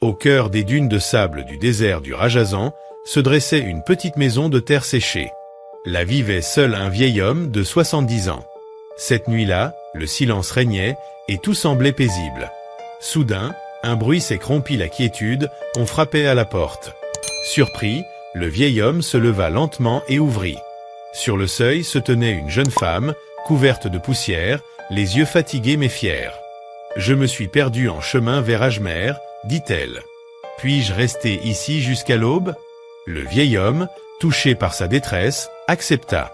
Au cœur des dunes de sable du désert du Rajasthan, se dressait une petite maison de terre séchée. Là vivait seul un vieil homme de 70 ans. Cette nuit-là, le silence régnait et tout semblait paisible. Soudain, un bruit s'écrompit la quiétude, on frappait à la porte. Surpris, le vieil homme se leva lentement et ouvrit. Sur le seuil se tenait une jeune femme, couverte de poussière, les yeux fatigués mais fiers. « Je me suis perdue en chemin vers Ajmer », dit-elle. « Puis-je rester ici jusqu'à l'aube ?» Le vieil homme, touché par sa détresse, accepta.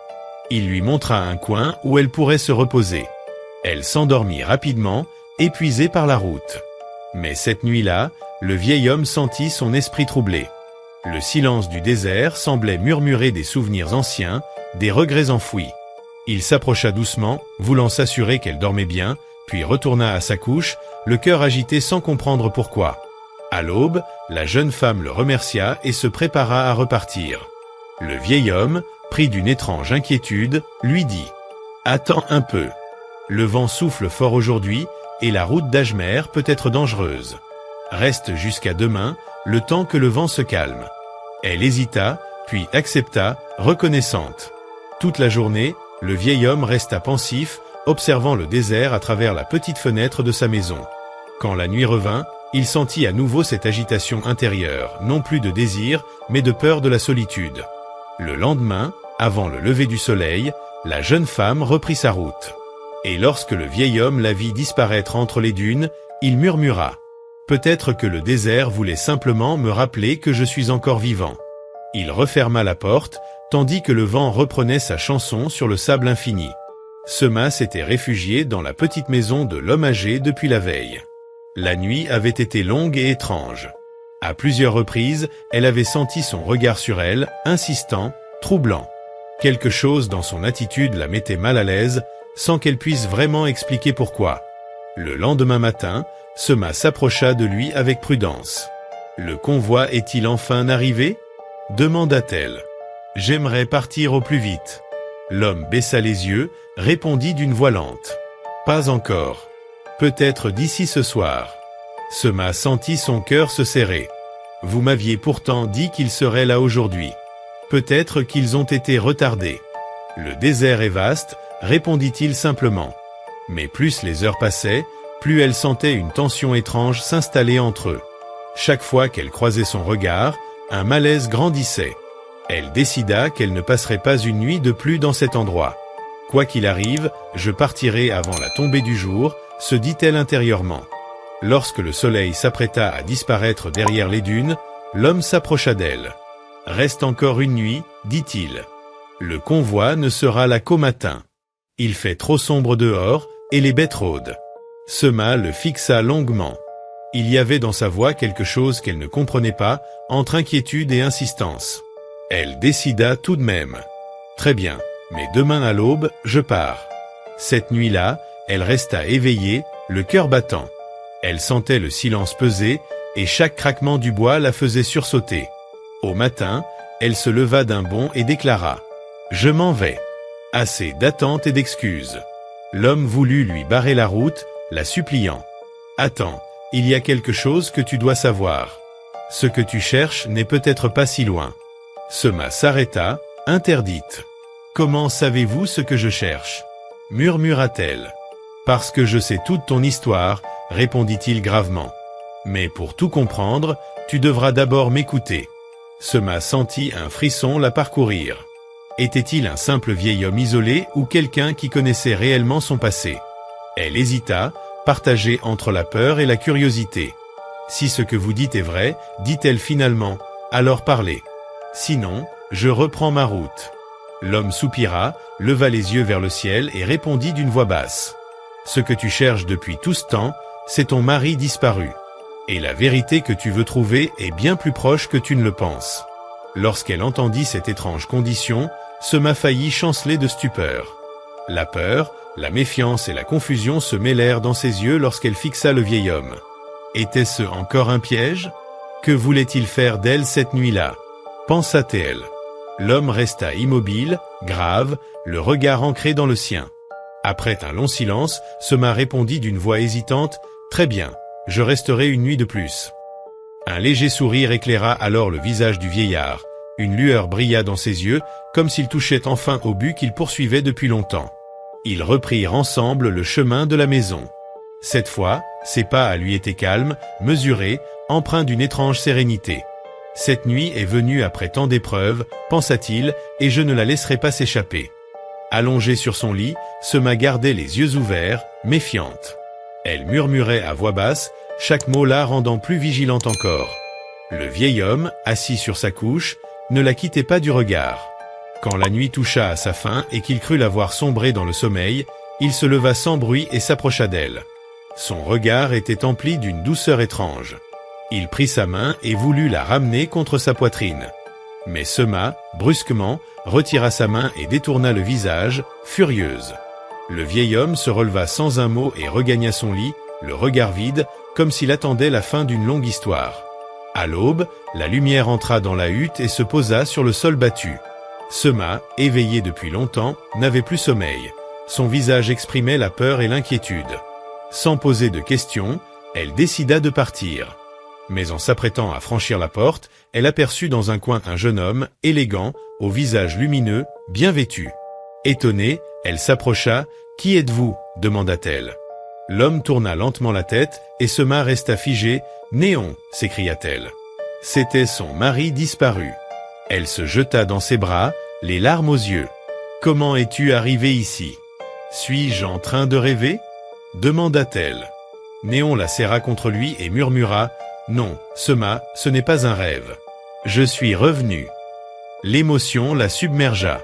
Il lui montra un coin où elle pourrait se reposer. Elle s'endormit rapidement, épuisée par la route. Mais cette nuit-là, le vieil homme sentit son esprit troublé. Le silence du désert semblait murmurer des souvenirs anciens, des regrets enfouis. Il s'approcha doucement, voulant s'assurer qu'elle dormait bien, puis retourna à sa couche, le cœur agité sans comprendre pourquoi. À l'aube, la jeune femme le remercia et se prépara à repartir. Le vieil homme, pris d'une étrange inquiétude, lui dit « Attends un peu. Le vent souffle fort aujourd'hui et la route d'Ajmer peut être dangereuse. Reste jusqu'à demain, le temps que le vent se calme. » Elle hésita, puis accepta, reconnaissante. Toute la journée, le vieil homme resta pensif, observant le désert à travers la petite fenêtre de sa maison. Quand la nuit revint, il sentit à nouveau cette agitation intérieure, non plus de désir, mais de peur de la solitude. Le lendemain, avant le lever du soleil, la jeune femme reprit sa route. Et lorsque le vieil homme la vit disparaître entre les dunes, il murmura « Peut-être que le désert voulait simplement me rappeler que je suis encore vivant. » Il referma la porte, tandis que le vent reprenait sa chanson sur le sable infini. Sema s'était réfugié dans la petite maison de l'homme âgé depuis la veille. La nuit avait été longue et étrange. À plusieurs reprises, elle avait senti son regard sur elle, insistant, troublant. Quelque chose dans son attitude la mettait mal à l'aise, sans qu'elle puisse vraiment expliquer pourquoi. Le lendemain matin, Sema s'approcha de lui avec prudence. « Le convoi est-il enfin arrivé ?» demanda-t-elle. « J'aimerais partir au plus vite. » L'homme baissa les yeux, répondit d'une voix lente. « Pas encore. Peut-être d'ici ce soir. » Sema sentit son cœur se serrer. « Vous m'aviez pourtant dit qu'ils seraient là aujourd'hui. Peut-être qu'ils ont été retardés. »« Le désert est vaste, » répondit-il simplement. Mais plus les heures passaient, plus elle sentait une tension étrange s'installer entre eux. Chaque fois qu'elle croisait son regard, un malaise grandissait. Elle décida qu'elle ne passerait pas une nuit de plus dans cet endroit. « Quoi qu'il arrive, je partirai avant la tombée du jour », se dit-elle intérieurement. Lorsque le soleil s'apprêta à disparaître derrière les dunes, l'homme s'approcha d'elle. « Reste encore une nuit, dit-il. Le convoi ne sera là qu'au matin. Il fait trop sombre dehors, et les bêtes rôdent. » Sema le fixa longuement. Il y avait dans sa voix quelque chose qu'elle ne comprenait pas, entre inquiétude et insistance. Elle décida tout de même. « Très bien, mais demain à l'aube, je pars. » Cette nuit-là, elle resta éveillée, le cœur battant. Elle sentait le silence peser, et chaque craquement du bois la faisait sursauter. Au matin, elle se leva d'un bond et déclara « Je m'en vais. » Assez d'attente et d'excuses. L'homme voulut lui barrer la route, la suppliant. « Attends, il y a quelque chose que tu dois savoir. Ce que tu cherches n'est peut-être pas si loin. » Sema s'arrêta, interdite. « Comment savez-vous ce que je cherche ?» murmura-t-elle. « Parce que je sais toute ton histoire, » répondit-il gravement. « Mais pour tout comprendre, tu devras d'abord m'écouter. » Sema sentit un frisson la parcourir. Était-il un simple vieil homme isolé ou quelqu'un qui connaissait réellement son passé? Elle hésita, partagée entre la peur et la curiosité. « Si ce que vous dites est vrai, dit-elle finalement, alors parlez. Sinon, je reprends ma route. » L'homme soupira, leva les yeux vers le ciel et répondit d'une voix basse. « Ce que tu cherches depuis tout ce temps, c'est ton mari disparu. Et la vérité que tu veux trouver est bien plus proche que tu ne le penses. » Lorsqu'elle entendit cette étrange condition, Sema faillit chanceler de stupeur. La peur, la méfiance et la confusion se mêlèrent dans ses yeux lorsqu'elle fixa le vieil homme. Était-ce encore un piège? Que voulait-il faire d'elle cette nuit-là? Pensa-t-elle. L'homme resta immobile, grave, le regard ancré dans le sien. Après un long silence, Sema répondit d'une voix hésitante, « Très bien, je resterai une nuit de plus. » Un léger sourire éclaira alors le visage du vieillard. Une lueur brilla dans ses yeux, comme s'il touchait enfin au but qu'il poursuivait depuis longtemps. Ils reprirent ensemble le chemin de la maison. Cette fois, ses pas à lui étaient calmes, mesurés, empreints d'une étrange sérénité. Cette nuit est venue après tant d'épreuves, pensa-t-il, et je ne la laisserai pas s'échapper. Allongée sur son lit, Sema gardait les yeux ouverts, méfiante. Elle murmurait à voix basse, chaque mot la rendant plus vigilante encore. Le vieil homme, assis sur sa couche, ne la quittait pas du regard. Quand la nuit toucha à sa fin et qu'il crut la voir sombrer dans le sommeil, il se leva sans bruit et s'approcha d'elle. Son regard était empli d'une douceur étrange. Il prit sa main et voulut la ramener contre sa poitrine. Mais Sema, brusquement, retira sa main et détourna le visage, furieuse. Le vieil homme se releva sans un mot et regagna son lit, le regard vide, comme s'il attendait la fin d'une longue histoire. À l'aube, la lumière entra dans la hutte et se posa sur le sol battu. Sema, éveillé depuis longtemps, n'avait plus sommeil. Son visage exprimait la peur et l'inquiétude. Sans poser de questions, elle décida de partir. Mais en s'apprêtant à franchir la porte, elle aperçut dans un coin un jeune homme, élégant, au visage lumineux, bien vêtu. Étonnée, elle s'approcha. « Qui êtes-vous » demanda-t-elle. L'homme tourna lentement la tête, et Sema resta figée. « Néon » s'écria-t-elle. C'était son mari disparu. Elle se jeta dans ses bras, les larmes aux yeux. « Comment es-tu arrivé ici ? Suis-je en train de rêver ?» demanda-t-elle. Néon la serra contre lui et murmura « Non, Sema, ce n'est pas un rêve. Je suis revenu. » L'émotion la submergea.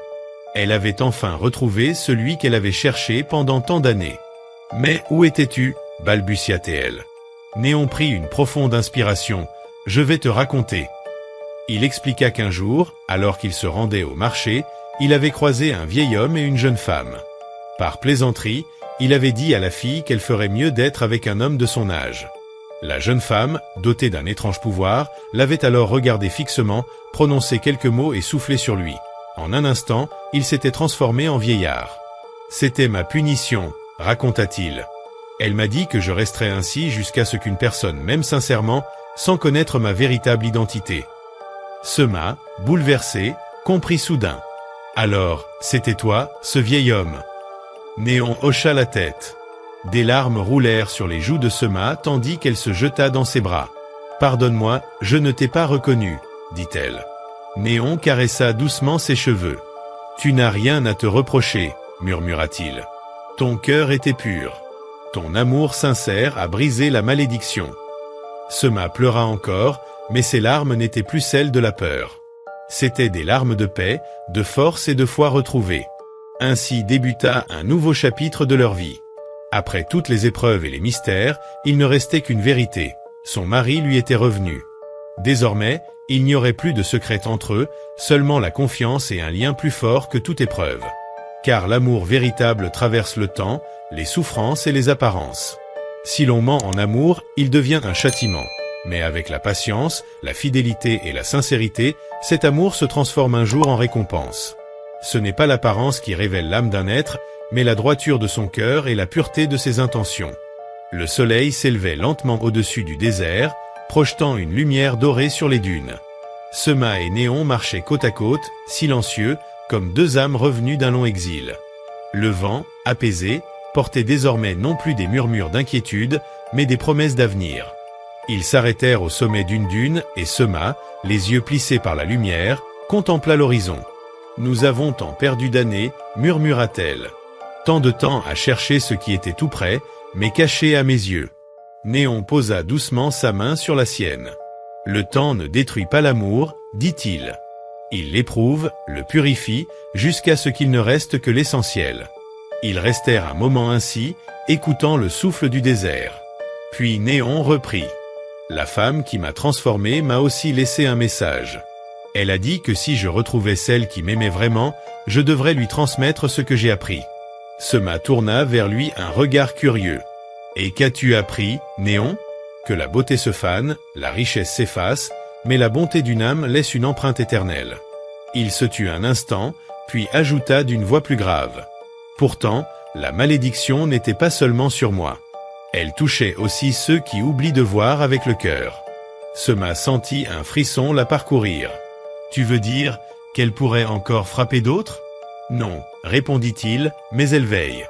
Elle avait enfin retrouvé celui qu'elle avait cherché pendant tant d'années. « Mais où étais-tu » balbutia-t-elle. Néon prit une profonde inspiration. « Je vais te raconter. » Il expliqua qu'un jour, alors qu'il se rendait au marché, il avait croisé un vieil homme et une jeune femme. Par plaisanterie, il avait dit à la fille qu'elle ferait mieux d'être avec un homme de son âge. La jeune femme, dotée d'un étrange pouvoir, l'avait alors regardé fixement, prononcé quelques mots et soufflé sur lui. En un instant, il s'était transformé en vieillard. « C'était ma punition », raconta-t-il. « Elle m'a dit que je resterais ainsi jusqu'à ce qu'une personne m'aime sincèrement, sans connaître ma véritable identité. » Sema, bouleversé, comprit soudain. « Alors, c'était toi, ce vieil homme ?» Néon hocha la tête. Des larmes roulèrent sur les joues de Sema tandis qu'elle se jeta dans ses bras. « Pardonne-moi, je ne t'ai pas reconnu, » dit-elle. Néon caressa doucement ses cheveux. « Tu n'as rien à te reprocher, » murmura-t-il. « Ton cœur était pur. Ton amour sincère a brisé la malédiction. » Sema pleura encore, mais ses larmes n'étaient plus celles de la peur. C'étaient des larmes de paix, de force et de foi retrouvées. Ainsi débuta un nouveau chapitre de leur vie. Après toutes les épreuves et les mystères, il ne restait qu'une vérité. Son mari lui était revenu. Désormais, il n'y aurait plus de secret entre eux, seulement la confiance et un lien plus fort que toute épreuve. Car l'amour véritable traverse le temps, les souffrances et les apparences. Si l'on ment en amour, il devient un châtiment. Mais avec la patience, la fidélité et la sincérité, cet amour se transforme un jour en récompense. Ce n'est pas l'apparence qui révèle l'âme d'un être, mais la droiture de son cœur et la pureté de ses intentions. Le soleil s'élevait lentement au-dessus du désert, projetant une lumière dorée sur les dunes. Sema et Néon marchaient côte à côte, silencieux, comme deux âmes revenues d'un long exil. Le vent, apaisé, portait désormais non plus des murmures d'inquiétude, mais des promesses d'avenir. Ils s'arrêtèrent au sommet d'une dune et Sema, les yeux plissés par la lumière, contempla l'horizon. « Nous avons tant perdu d'années, » murmura-t-elle. « Tant de temps à chercher ce qui était tout près, mais caché à mes yeux. » Néon posa doucement sa main sur la sienne. « Le temps ne détruit pas l'amour, » dit-il. Il l'éprouve, le purifie, jusqu'à ce qu'il ne reste que l'essentiel. Ils restèrent un moment ainsi, écoutant le souffle du désert. Puis Néon reprit. « La femme qui m'a transformé m'a aussi laissé un message. Elle a dit que si je retrouvais celle qui m'aimait vraiment, je devrais lui transmettre ce que j'ai appris. » Sema tourna vers lui un regard curieux. « Et qu'as-tu appris, Néon ? Que la beauté se fane, la richesse s'efface, mais la bonté d'une âme laisse une empreinte éternelle. » Il se tut un instant, puis ajouta d'une voix plus grave. « Pourtant, la malédiction n'était pas seulement sur moi. Elle touchait aussi ceux qui oublient de voir avec le cœur. Sema sentit un frisson la parcourir. « Tu veux dire qu'elle pourrait encore frapper d'autres » ? « Non, répondit-il, mais elle veille. »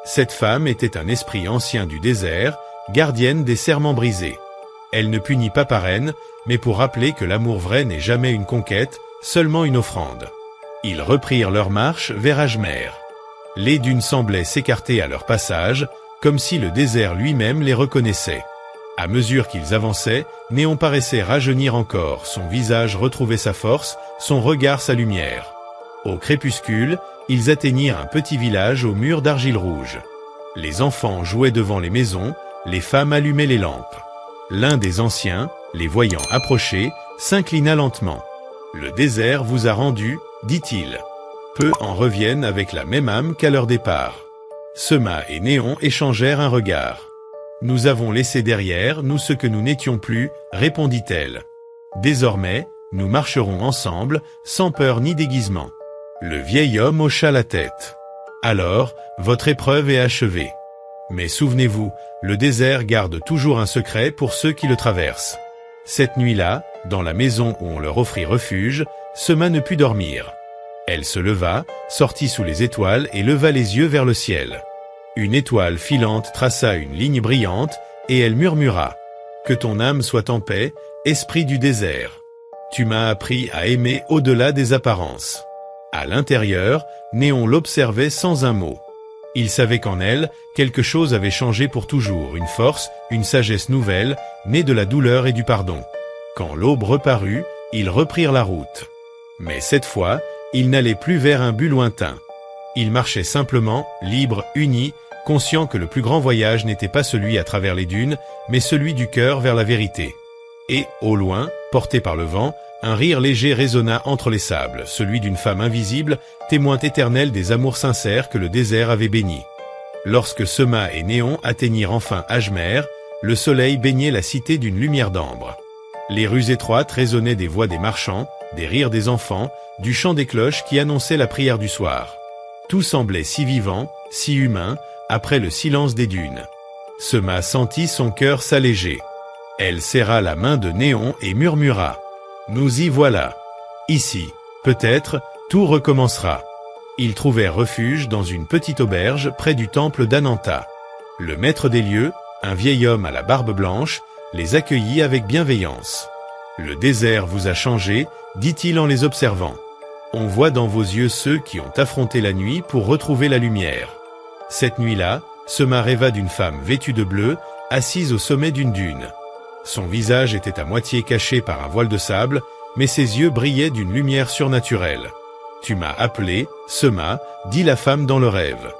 Cette femme était un esprit ancien du désert, gardienne des serments brisés. Elle ne punit pas par haine, mais pour rappeler que l'amour vrai n'est jamais une conquête, seulement une offrande. Ils reprirent leur marche vers Ajmer. Les dunes semblaient s'écarter à leur passage, comme si le désert lui-même les reconnaissait. À mesure qu'ils avançaient, Néon paraissait rajeunir encore, son visage retrouvait sa force, son regard sa lumière. Au crépuscule, ils atteignirent un petit village aux murs d'argile rouge. Les enfants jouaient devant les maisons, les femmes allumaient les lampes. L'un des anciens, les voyant approcher, s'inclina lentement. « Le désert vous a rendu, dit-il. Peu en reviennent avec la même âme qu'à leur départ. » Sema et Néon échangèrent un regard. « Nous avons laissé derrière nous ce que nous n'étions plus, répondit-elle. Désormais, nous marcherons ensemble, sans peur ni déguisement. » Le vieil homme hocha la tête. « Alors, votre épreuve est achevée. Mais souvenez-vous, le désert garde toujours un secret pour ceux qui le traversent. » Cette nuit-là, dans la maison où on leur offrit refuge, Sema ne put dormir. Elle se leva, sortit sous les étoiles et leva les yeux vers le ciel. Une étoile filante traça une ligne brillante, et elle murmura « Que ton âme soit en paix, esprit du désert. Tu m'as appris à aimer au-delà des apparences. » À l'intérieur, Néon l'observait sans un mot. Il savait qu'en elle, quelque chose avait changé pour toujours, une force, une sagesse nouvelle, née de la douleur et du pardon. Quand l'aube reparut, ils reprirent la route. Mais cette fois, ils n'allaient plus vers un but lointain. Ils marchaient simplement, libres, unis, conscients que le plus grand voyage n'était pas celui à travers les dunes, mais celui du cœur vers la vérité. Et, au loin, porté par le vent, un rire léger résonna entre les sables, celui d'une femme invisible, témoin éternel des amours sincères que le désert avait bénis. Lorsque Sema et Néon atteignirent enfin Ajmer, le soleil baignait la cité d'une lumière d'ambre. Les rues étroites résonnaient des voix des marchands, des rires des enfants, du chant des cloches qui annonçait la prière du soir. Tout semblait si vivant, si humain, après le silence des dunes. Sema sentit son cœur s'alléger. Elle serra la main de Néon et murmura « Nous y voilà. Ici, peut-être, tout recommencera. » Ils trouvèrent refuge dans une petite auberge près du temple d'Ananta. Le maître des lieux, un vieil homme à la barbe blanche, les accueillit avec bienveillance. « Le désert vous a changé, dit-il en les observant. On voit dans vos yeux ceux qui ont affronté la nuit pour retrouver la lumière. » Cette nuit-là, Sema rêva d'une femme vêtue de bleu, assise au sommet d'une dune. Son visage était à moitié caché par un voile de sable, mais ses yeux brillaient d'une lumière surnaturelle. « Tu m'as appelé, Sema, dit la femme dans le rêve.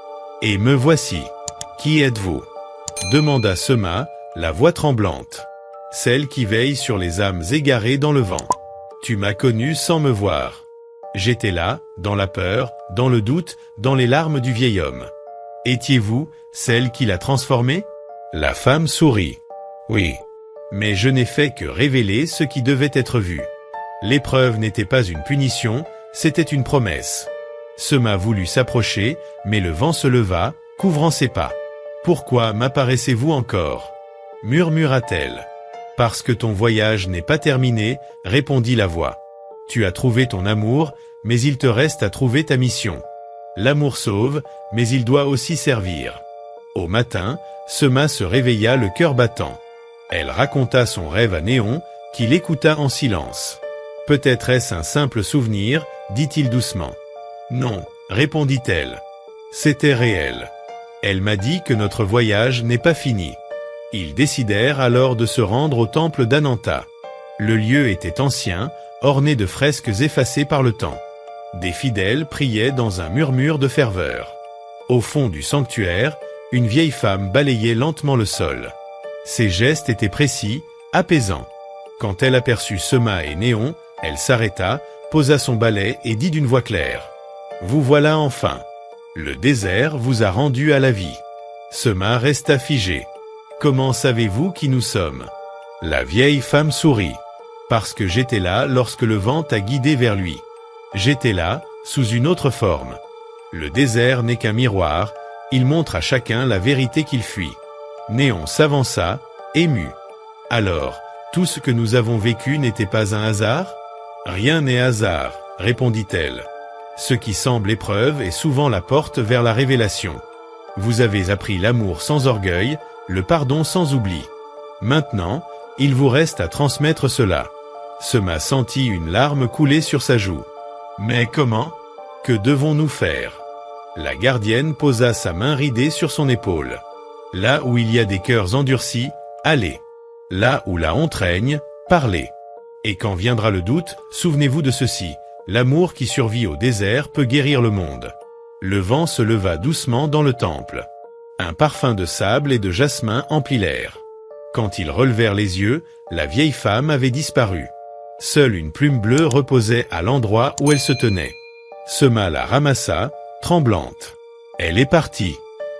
Et me voici. Qui êtes-vous » demanda Sema, la voix tremblante. « Celle qui veille sur les âmes égarées dans le vent. Tu m'as connu sans me voir. J'étais là, dans la peur, dans le doute, dans les larmes du vieil homme. Étiez-vous celle qui l'a transformé » La femme sourit. « Oui. Mais je n'ai fait que révéler ce qui devait être vu. L'épreuve n'était pas une punition, c'était une promesse. » Sema voulut s'approcher, mais le vent se leva, couvrant ses pas. « Pourquoi m'apparaissez-vous encore » murmura-t-elle. « Parce que ton voyage n'est pas terminé, répondit la voix. Tu as trouvé ton amour, mais il te reste à trouver ta mission. L'amour sauve, mais il doit aussi servir. » Au matin, Sema se réveilla le cœur battant. Elle raconta son rêve à Néon, qui l'écouta en silence. « Peut-être est-ce un simple souvenir, dit-il doucement. »« Non, répondit-elle. C'était réel. Elle m'a dit que notre voyage n'est pas fini. » Ils décidèrent alors de se rendre au temple d'Ananta. Le lieu était ancien, orné de fresques effacées par le temps. Des fidèles priaient dans un murmure de ferveur. Au fond du sanctuaire, une vieille femme balayait lentement le sol. Ses gestes étaient précis, apaisants. Quand elle aperçut Sema et Néon, elle s'arrêta, posa son balai et dit d'une voix claire « Vous voilà enfin. Le désert vous a rendu à la vie. » Sema resta figé. « Comment savez-vous qui nous sommes » La vieille femme sourit. « Parce que j'étais là lorsque le vent t'a guidé vers lui. J'étais là, sous une autre forme. Le désert n'est qu'un miroir, il montre à chacun la vérité qu'il fuit. » Néon s'avança, ému. « Alors, Tout ce que nous avons vécu n'était pas un hasard? Rien n'est hasard, répondit-elle. Ce qui semble épreuve est souvent la porte vers la révélation. Vous avez appris l'amour sans orgueil, le pardon sans oubli. Maintenant, il vous reste à transmettre cela. Sema sentit une larme couler sur sa joue. Mais comment? Que devons-nous faire? La gardienne posa sa main ridée sur son épaule. Là où il y a des cœurs endurcis, allez. Là où la honte règne, parlez. Et quand viendra le doute, souvenez-vous de ceci. L'amour qui survit au désert peut guérir le monde. Le vent se leva doucement dans le temple. Un parfum de sable et de jasmin emplit l'air. Quand ils relevèrent les yeux, la vieille femme avait disparu. Seule une plume bleue reposait à l'endroit où elle se tenait. Sema la ramassa, tremblante. Elle est partie.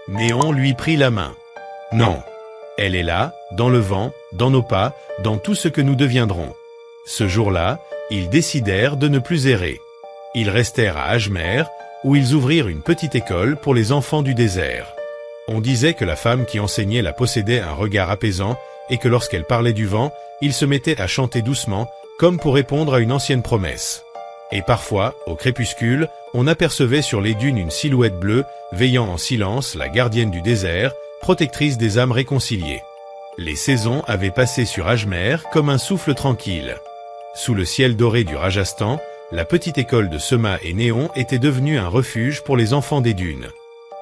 Néon lui prit la main. Non. Elle est là, dans le vent, dans nos pas, dans tout ce que nous deviendrons. Ce jour-là, ils décidèrent de ne plus errer. Ils restèrent à Ajmer, où ils ouvrirent une petite école pour les enfants du désert. On disait que la femme qui enseignait la possédait un regard apaisant et que lorsqu'elle parlait du vent, il se mettait à chanter doucement, comme pour répondre à une ancienne promesse. Et parfois, au crépuscule, on apercevait sur les dunes une silhouette bleue, veillant en silence la gardienne du désert, protectrice des âmes réconciliées. Les saisons avaient passé sur Ajmer comme un souffle tranquille. Sous le ciel doré du Rajasthan, la petite école de Sema et Néon était devenue un refuge pour les enfants des dunes.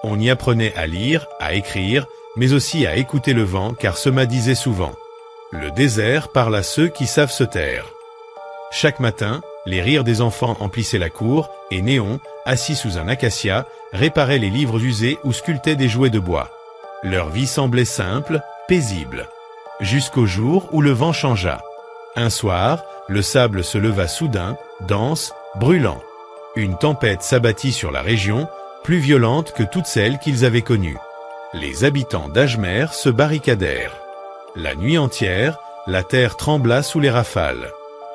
On y apprenait à lire, à écrire, mais aussi à écouter le vent, car Sema disait souvent « Le désert parle à ceux qui savent se taire ». Chaque matin, les rires des enfants emplissaient la cour, et Néon, assis sous un acacia, réparait les livres usés ou sculptait des jouets de bois. Leur vie semblait simple, paisible. Jusqu'au jour où le vent changea. Un soir, le sable se leva soudain, dense, brûlant. Une tempête s'abattit sur la région, plus violente que toutes celles qu'ils avaient connues. Les habitants d'Ajmer se barricadèrent. La nuit entière, la terre trembla sous les rafales.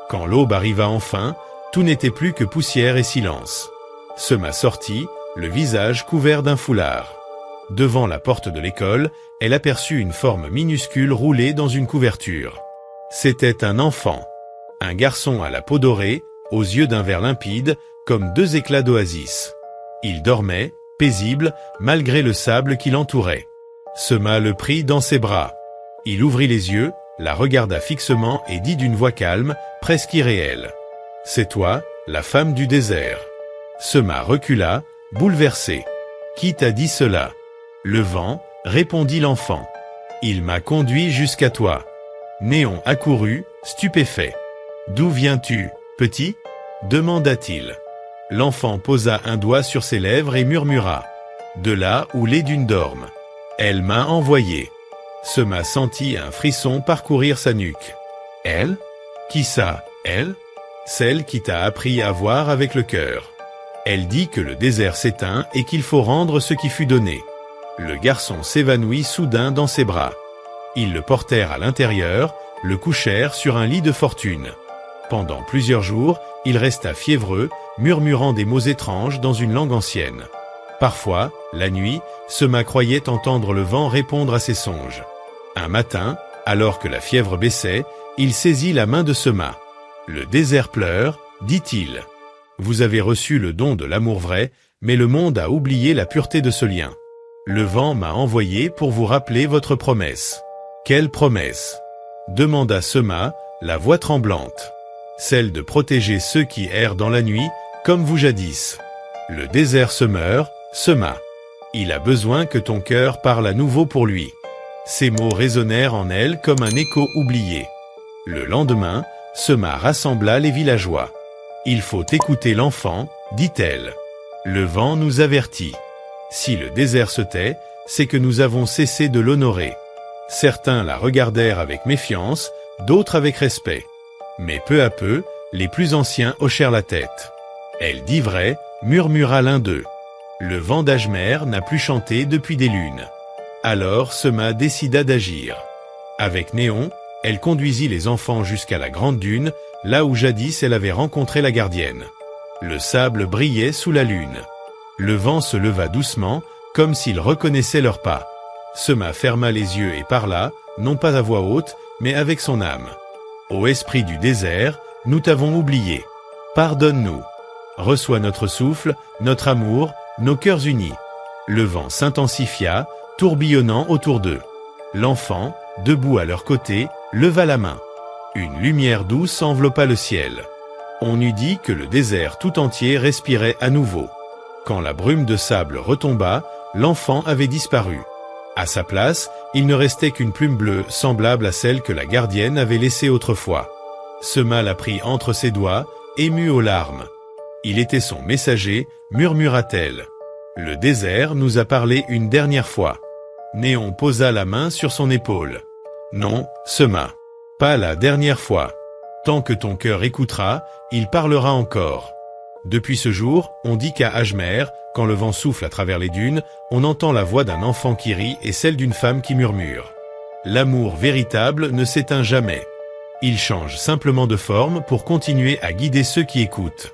Quand l'aube arriva enfin, tout n'était plus que poussière et silence. Sema sortit, le visage couvert d'un foulard. Devant la porte de l'école, elle aperçut une forme minuscule roulée dans une couverture. C'était un enfant. Un garçon à la peau dorée, aux yeux d'un vert limpide, comme deux éclats d'oasis. Il dormait, paisible, malgré le sable qui l'entourait. Sema le prit dans ses bras. Il ouvrit les yeux, la regarda fixement et dit d'une voix calme, presque irréelle. « C'est toi, la femme du désert. » Sema recula, bouleversé. « Qui t'a dit cela ?»« Le vent, » répondit l'enfant. « Il m'a conduit jusqu'à toi. » Néon accourut, stupéfait. « D'où viens-tu, petit ?» demanda-t-il. L'enfant posa un doigt sur ses lèvres et murmura. « De là où les dunes dorment. Elle m'a envoyé. » Sema sentit un frisson parcourir sa nuque. « Elle? Qui ça, elle? » « Celle qui t'a appris à voir avec le cœur. Elle dit que le désert s'éteint et qu'il faut rendre ce qui fut donné. » Le garçon s'évanouit soudain dans ses bras. Ils le portèrent à l'intérieur, le couchèrent sur un lit de fortune. Pendant plusieurs jours, il resta fiévreux, murmurant des mots étranges dans une langue ancienne. Parfois, la nuit, Sema croyait entendre le vent répondre à ses songes. Un matin, alors que la fièvre baissait, il saisit la main de Sema. « Le désert pleure, dit-il. Vous avez reçu le don de l'amour vrai, mais le monde a oublié la pureté de ce lien. Le vent m'a envoyé pour vous rappeler votre promesse. »« Quelle promesse ?» demanda Sema, la voix tremblante. « Celle de protéger ceux qui errent dans la nuit, comme vous jadis. Le désert se meurt, Sema. Il a besoin que ton cœur parle à nouveau pour lui. » Ces mots résonnèrent en elle comme un écho oublié. Le lendemain, Sema rassembla les villageois. « Il faut écouter l'enfant, dit-elle. Le vent nous avertit. Si le désert se tait, c'est que nous avons cessé de l'honorer. » Certains la regardèrent avec méfiance, d'autres avec respect. Mais peu à peu, les plus anciens hochèrent la tête. « Elle dit vrai, » murmura l'un d'eux. « Le vent d'Ajmer n'a plus chanté depuis des lunes. » Alors Sema décida d'agir. Avec Néon, elle conduisit les enfants jusqu'à la grande dune, là où jadis elle avait rencontré la gardienne. Le sable brillait sous la lune. Le vent se leva doucement, comme s'il reconnaissait leurs pas. Sema ferma les yeux et parla, non pas à voix haute, mais avec son âme. Ô esprit du désert, nous t'avons oublié. Pardonne-nous. Reçois notre souffle, notre amour, nos cœurs unis. Le vent s'intensifia, tourbillonnant autour d'eux. L'enfant, debout à leur côté, leva la main. Une lumière douce enveloppa le ciel. On eût dit que le désert tout entier respirait à nouveau. Quand la brume de sable retomba, l'enfant avait disparu. À sa place, il ne restait qu'une plume bleue semblable à celle que la gardienne avait laissée autrefois. Sema la prit entre ses doigts, émue aux larmes. Il était son messager, murmura-t-elle. Le désert nous a parlé une dernière fois. Néon posa la main sur son épaule. Non, Sema. Pas la dernière fois. Tant que ton cœur écoutera, il parlera encore. Depuis ce jour, on dit qu'à Ajmer, quand le vent souffle à travers les dunes, on entend la voix d'un enfant qui rit et celle d'une femme qui murmure. L'amour véritable ne s'éteint jamais. Il change simplement de forme pour continuer à guider ceux qui écoutent.